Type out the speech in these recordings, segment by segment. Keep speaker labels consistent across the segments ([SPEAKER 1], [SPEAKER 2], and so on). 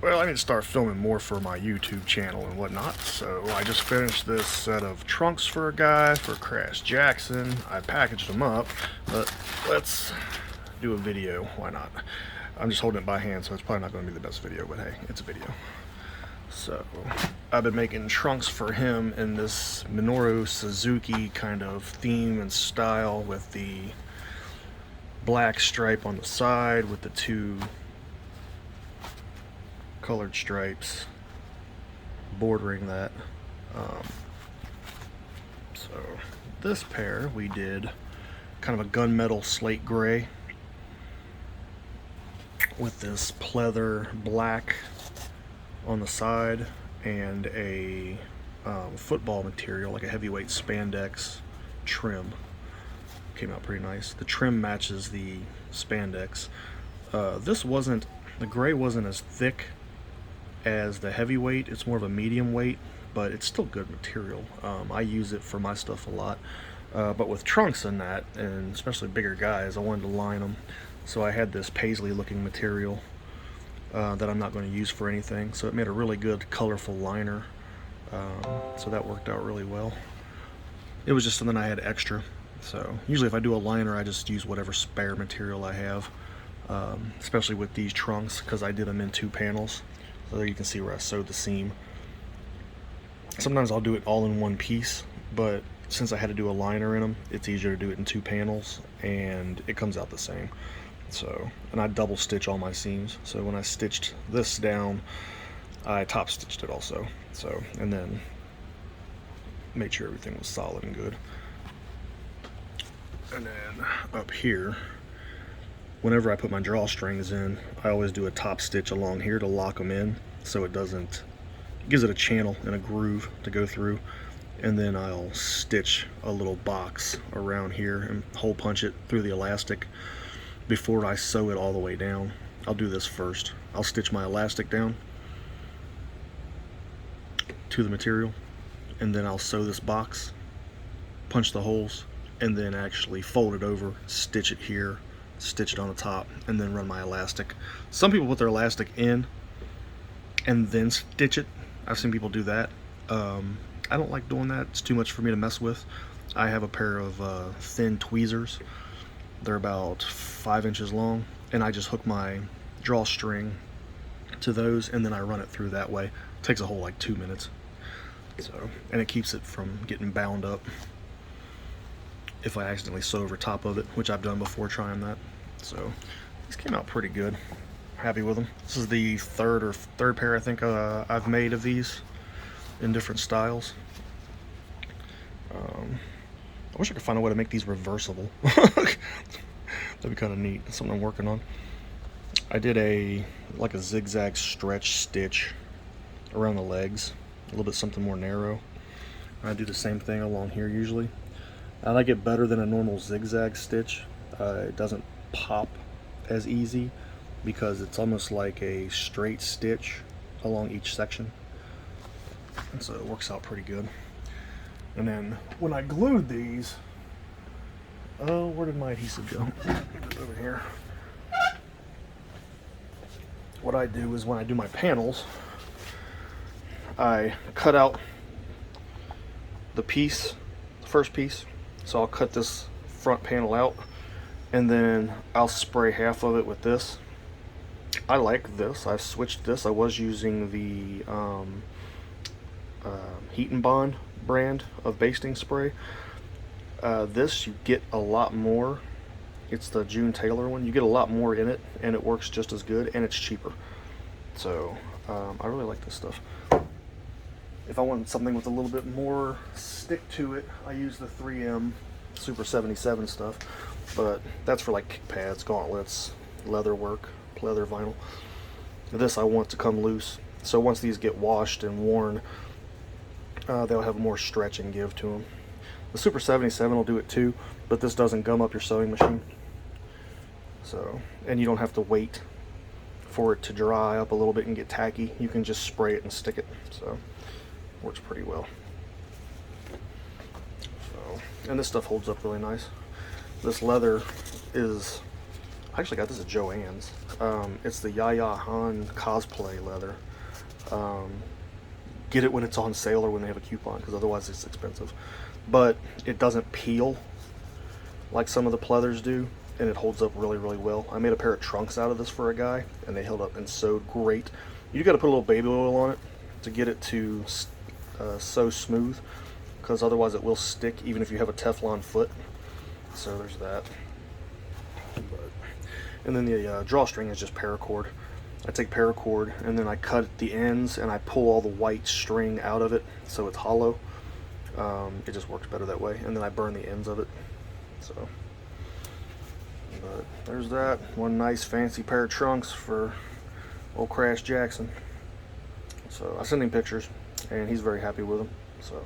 [SPEAKER 1] Well, I need to start filming more for my YouTube channel and whatnot, so I just finished this set of trunks for a guy, for Crash Jackson. I packaged them up, but let's do a video. Why not? I'm just holding it by hand, so it's probably not going to be the best video, but hey, it's a video. So, I've been making trunks for him in this Minoru Suzuki kind of theme and style with the black stripe on the side with the two colored stripes bordering that. So this pair we did kind of a gunmetal slate gray with this pleather black on the side and a football material, like a heavyweight spandex trim. Came out pretty nice. The trim matches the spandex. The gray wasn't as thick as the heavyweight. It's more of a medium weight, but it's still good material. I use it for my stuff a lot, but with trunks and that, and especially bigger guys, I wanted to line them, so I had this paisley looking material that I'm not going to use for anything, so it made a really good colorful liner. So that worked out really well. It was just something I had extra, so usually if I do a liner I just use whatever spare material I have, especially with these trunks because I did them in 2 panels. So there you can see where I sewed the seam. Sometimes I'll do it all in one piece, but since I had to do a liner in them, it's easier to do it in 2 panels and it comes out the same. So, and I double stitch all my seams. So when I stitched this down, I top stitched it also. So, and then made sure everything was solid and good. And then up here, whenever I put my drawstrings in, I always do a top stitch along here to lock them in, so it gives it a channel and a groove to go through. And then I'll stitch a little box around here and hole punch it through the elastic before I sew it all the way down. I'll do this first. I'll stitch my elastic down to the material, and then I'll sew this box, punch the holes, and then actually fold it over, stitch it here, stitch it on the top, and then run my elastic. Some people put their elastic in and then stitch it. I've seen people do that. I don't like doing that. It's too much for me to mess with. I have a pair of thin tweezers. They're about 5 inches long, and I just hook my drawstring to those and then I run it through that way. It takes a whole like 2 minutes. So, and it keeps it from getting bound up if I accidentally sew over top of it, which I've done before trying that. So these came out pretty good. Happy with them. This is the third pair I think I've made of these in different styles. I wish I could find a way to make these reversible. That'd be kind of neat. That's something I'm working on. I did like a zigzag stretch stitch around the legs, a little bit something more narrow. I do the same thing along here usually. I like it better than a normal zigzag stitch. It doesn't pop as easy because it's almost like a straight stitch along each section, and so it works out pretty good. And then when I glued these, oh, where did my adhesive go? Over here. What I do is when I do my panels, I cut out the first piece. So I'll cut this front panel out, and then I'll spray half of it with this. I like this. I switched this. I was using the Heat and Bond brand of basting spray. This you get a lot more. It's the June Taylor one. You get a lot more in it, and it works just as good, and it's cheaper. So I really like this stuff. If I want something with a little bit more stick to it, I use the 3M Super 77 stuff, but that's for like kick pads, gauntlets, leather work, pleather vinyl. This I want to come loose, so once these get washed and worn, they'll have more stretch and give to them. The Super 77 will do it too, but this doesn't gum up your sewing machine. So, and you don't have to wait for it to dry up a little bit and get tacky. You can just spray it and stick it. So works pretty well. So, and this stuff holds up really nice. This leather is I actually got this at Joann's. It's the Yaya Han cosplay leather. Get it when it's on sale or when they have a coupon, because otherwise it's expensive. But it doesn't peel like some of the pleathers do, and it holds up really, really well. I made a pair of trunks out of this for a guy, and they held up and sewed great. You got to put a little baby oil on it to get it to sew smooth, because otherwise it will stick even if you have a Teflon foot. So there's that. And then the drawstring is just paracord. I take paracord and then I cut the ends and I pull all the white string out of it so it's hollow. It just works better that way. And then I burn the ends of it. So, but there's that. One nice fancy pair of trunks for old Crash Jackson. So I sent him pictures and he's very happy with them. So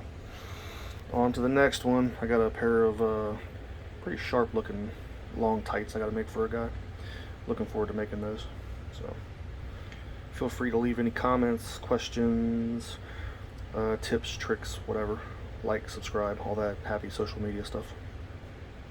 [SPEAKER 1] on to the next one. I got a pair of pretty sharp looking long tights I got to make for a guy. Looking forward to making those. So feel free to leave any comments, questions, tips, tricks, whatever. Like, subscribe, all that happy social media stuff.